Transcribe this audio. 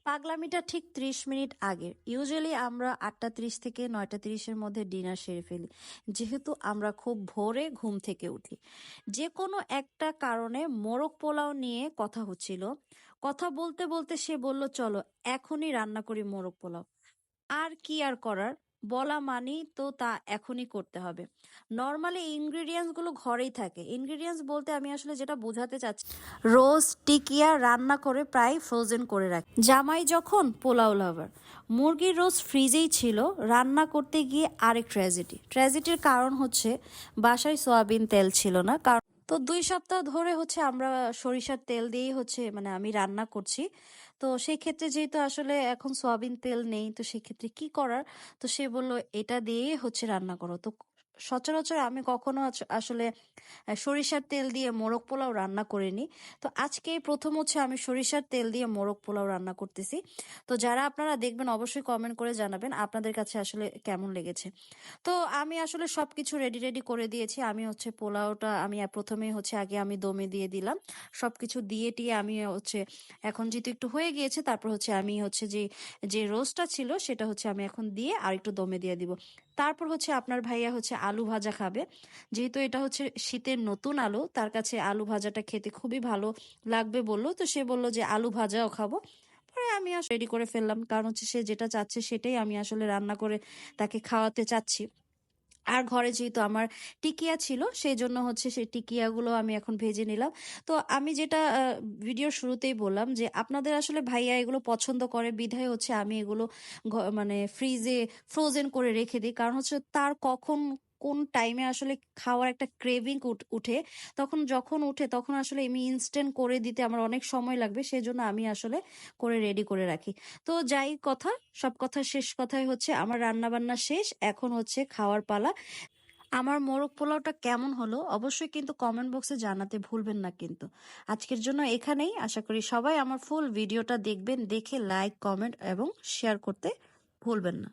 পাগলামিটা ঠিক 30 মিনিট আগে। ইউজুয়ালি আমরা 8:30 থেকে 9:30-এর মধ্যে ডিনার সেরে ফেলি, যেহেতু আমরা খুব ভোরে ঘুম থেকে উঠি। যে কোনো একটা কারণে মোরগ পোলাও নিয়ে কথা হচ্ছিল। কথা বলতে বলতে সে বলল, চলো এখনই রান্না করি মোরগ পোলাও। আর কি আর করার, বলা মানেই তো তা এখনই করতে হবে। নর্মালি ইনগ্রিডিয়েন্টস গুলো ঘরেই থাকে। ইনগ্রিডিয়েন্টস বলতে আমি আসলে যেটা বোঝাতে চাচ্ছি, রোজ টিকিয়া রান্না করে প্রায় ফ্রোজেন করে রাখি। জামাই যখন পোলাও লাভার, মুরগির রোজ ফ্রিজেই ছিল। রান্না করতে গিয়ে আরেক ট্র্যাজেডির কারণ হচ্ছে বাসায় সয়াবিন তেল ছিল না। কারণ তো 2 সপ্তাহ ধরে হচ্ছে আমরা সরিষার তেল দিয়েই হচ্ছে মানে আমি রান্না করছি। তো সেই ক্ষেত্রে যেহেতু আসলে এখন সয়াবিন তেল নেই, তো সেক্ষেত্রে কি করার। তো সে বলল এটা দিয়েই হচ্ছে রান্না করো। তো সচরাচর আমি কখনো আসলে সরিষার তেল দিয়ে মোরগ পোলাও রান্না করিনি। তো আজকে প্রথম হচ্ছে আমি সরিষার তেল দিয়ে মোরগ পোলাও রান্না করতেছি। তো যারা আপনারা দেখবেন অবশ্যই কমেন্ট করে জানাবেন আপনাদের কাছে আসলে কেমন লেগেছে। তো আমি আসলে সবকিছু রেডি রেডি করে দিয়েছি। আমি হচ্ছে পোলাওটা আমি প্রথমেই হচ্ছে আগে আমি দমে দিয়ে দিলাম। সবকিছু দিয়ে টিয়ে আমি হচ্ছে এখন যেহেতু একটু হয়ে গিয়েছে, তারপর হচ্ছে আমি হচ্ছে যে যে রোস্টটা ছিল সেটা হচ্ছে আমি এখন দিয়ে আর একটু দমে দিয়ে দিব। তারপর হচ্ছে আপনার ভাইয়া হচ্ছে আলু ভাজা খাবে। যেহেতু এটা হচ্ছে শীতের নতুন আলু, তার কাছে আলু ভাজাটা খেতে খুবই ভালো লাগবে বললো। তো সে বলল যে আলু ভাজাও খাবো। পরে আমি রেডি করে ফেললাম, কারণ হচ্ছে সে যেটা চাচ্ছে সেটাই আমি আসলে রান্না করে তাকে খাওয়াতে চাচ্ছি। আর ঘরে যেহেতু আমার টিকিয়া ছিল, সেই জন্য হচ্ছে সেই টিকিয়াগুলো আমি এখন ভেজে নিলাম। তো আমি যেটা ভিডিওর শুরুতেই বললাম যে আপনাদের আসলে ভাইয়া এগুলো পছন্দ করে বিধায় হচ্ছে আমি এগুলো মানে ফ্রিজে ফ্রোজেন করে রেখে দিই। কারণ হচ্ছে তার কখন কোন টাইমে আসলে খাওয়ার একটা ক্রেভিং উঠে, তখন যখন উঠে তখন আসলে আমি ইনস্ট্যান্ট করে দিতে আমার অনেক সময় লাগবে, সেজন্য আমি আসলে করে রেডি করে রাখি। তো যাই কথা, সব কথা শেষ কথাই হচ্ছে আমার রান্না বান্না শেষ, এখন হচ্ছে খাওয়ার পালা। আমার মোরগ পোলাওটা কেমন হলো অবশ্যই কিন্তু কমেন্ট বক্সে জানাতে ভুলবেন না কিন্তু। আজকের জন্য এখানেই, আশা করি সবাই আমার ফুল ভিডিওটা দেখবেন, দেখে লাইক কমেন্ট এবং শেয়ার করতে ভুলবেন না।